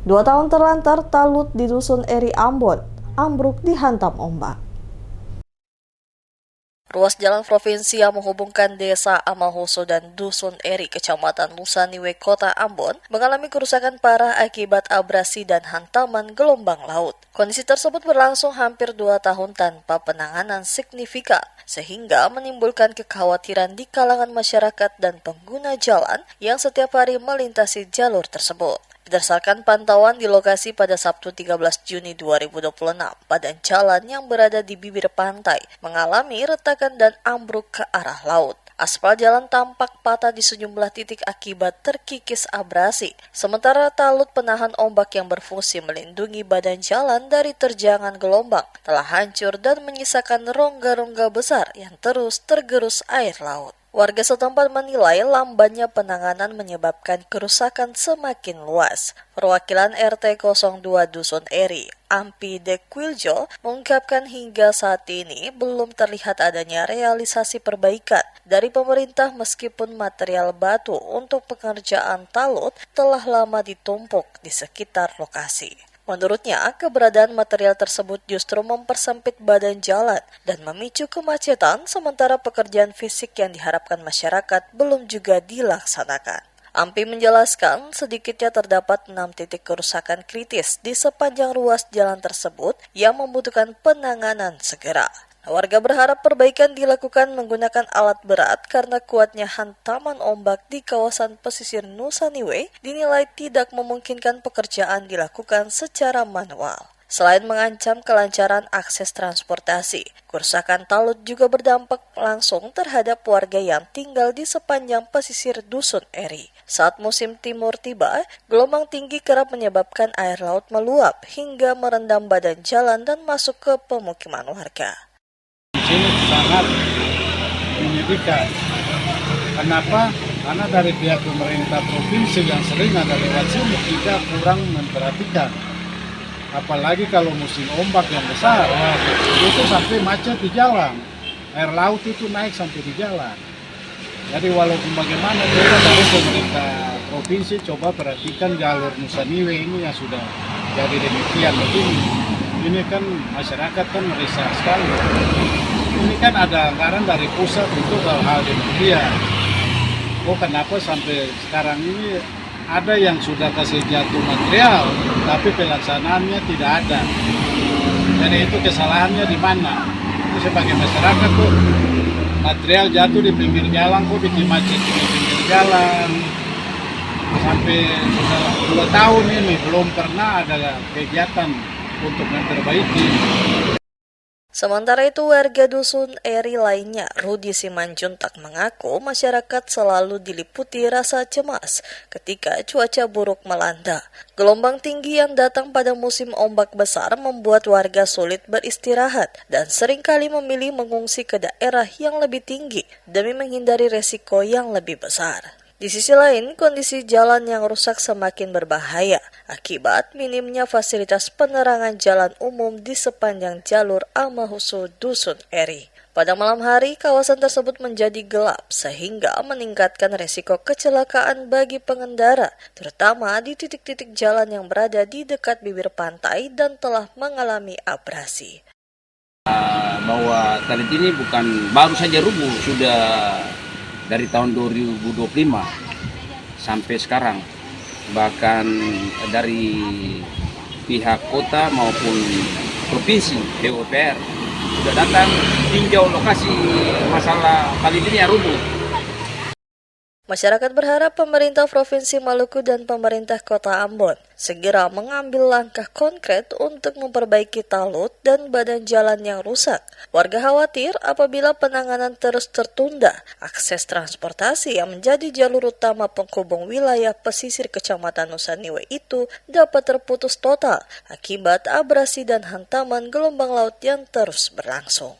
2 tahun terlantar talut di Dusun Eri Ambon, ambruk dihantam ombak. Ruas jalan provinsi yang menghubungkan desa Amalhuso dan Dusun Eri, Kecamatan Nusaniwe, Kota Ambon, mengalami kerusakan parah akibat abrasi dan hantaman gelombang laut. Kondisi tersebut berlangsung hampir 2 tahun tanpa penanganan signifikan, sehingga menimbulkan kekhawatiran di kalangan masyarakat dan pengguna jalan yang setiap hari melintasi jalur tersebut. Berdasarkan pantauan di lokasi pada Sabtu 13 Juni 2026, badan jalan yang berada di bibir pantai mengalami retakan dan ambruk ke arah laut. Aspal jalan tampak patah di sejumlah titik akibat terkikis abrasi. Sementara talut penahan ombak yang berfungsi melindungi badan jalan dari terjangan gelombang telah hancur dan menyisakan rongga-rongga besar yang terus tergerus air laut. Warga setempat menilai lambannya penanganan menyebabkan kerusakan semakin luas. Perwakilan RT 02 Dusun Eri, Ampi De Quiljo, mengungkapkan hingga saat ini belum terlihat adanya realisasi perbaikan dari pemerintah meskipun material batu untuk pengerjaan talut telah lama ditumpuk di sekitar lokasi. Menurutnya, keberadaan material tersebut justru mempersempit badan jalan dan memicu kemacetan, sementara pekerjaan fisik yang diharapkan masyarakat belum juga dilaksanakan. Ampi menjelaskan sedikitnya terdapat 6 titik kerusakan kritis di sepanjang ruas jalan tersebut yang membutuhkan penanganan segera. Warga berharap perbaikan dilakukan menggunakan alat berat karena kuatnya hantaman ombak di kawasan pesisir Nusaniwe dinilai tidak memungkinkan pekerjaan dilakukan secara manual. Selain mengancam kelancaran akses transportasi, kerusakan talut juga berdampak langsung terhadap warga yang tinggal di sepanjang pesisir Dusun Eri. Saat musim timur tiba, gelombang tinggi kerap menyebabkan air laut meluap hingga merendam badan jalan dan masuk ke pemukiman warga. Di sini sangat menyedihkan. Kenapa? Karena dari pihak pemerintah provinsi yang sering ada lewat sini tidak kurang memperhatikan. Apalagi kalau musim ombak yang besar, itu sampai macet di jalan. Air laut itu naik sampai di jalan. Jadi walaupun bagaimana coba dari pemerintah provinsi coba perhatikan jalur Nusaniwe ini yang sudah jadi demikian begini. Ini kan masyarakat kan meresah sekali. Ini kan ada anggaran dari pusat untuk hal-hal demikian. Oh, kenapa sampai sekarang ini ada yang sudah kasih jatuh material, tapi pelaksanaannya tidak ada. Jadi itu kesalahannya di mana? Itu sebagai masyarakat tuh material jatuh di pinggir jalan, kok bikin macet di pinggir jalan. Sampai sudah 2 tahun ini belum pernah ada kegiatan untuk memperbaiki. Sementara itu, warga Dusun Eri lainnya, Rudi Simanjuntak, mengaku masyarakat selalu diliputi rasa cemas ketika cuaca buruk melanda. Gelombang tinggi yang datang pada musim ombak besar membuat warga sulit beristirahat dan seringkali memilih mengungsi ke daerah yang lebih tinggi demi menghindari resiko yang lebih besar. Di sisi lain, kondisi jalan yang rusak semakin berbahaya akibat minimnya fasilitas penerangan jalan umum di sepanjang jalur Amalhuso Dusun Eri. Pada malam hari, kawasan tersebut menjadi gelap sehingga meningkatkan resiko kecelakaan bagi pengendara, terutama di titik-titik jalan yang berada di dekat bibir pantai dan telah mengalami abrasi. Bahwa talut ini bukan baru saja rubuh, sudah dari tahun 2025 sampai sekarang. Bahkan dari pihak kota maupun provinsi PUPR sudah datang tinjau lokasi masalah talut ini yang rubuh. Masyarakat berharap pemerintah Provinsi Maluku dan pemerintah Kota Ambon segera mengambil langkah konkret untuk memperbaiki talut dan badan jalan yang rusak. Warga khawatir apabila penanganan terus tertunda, akses transportasi yang menjadi jalur utama penghubung wilayah pesisir Kecamatan Nusaniwe itu dapat terputus total akibat abrasi dan hantaman gelombang laut yang terus berlangsung.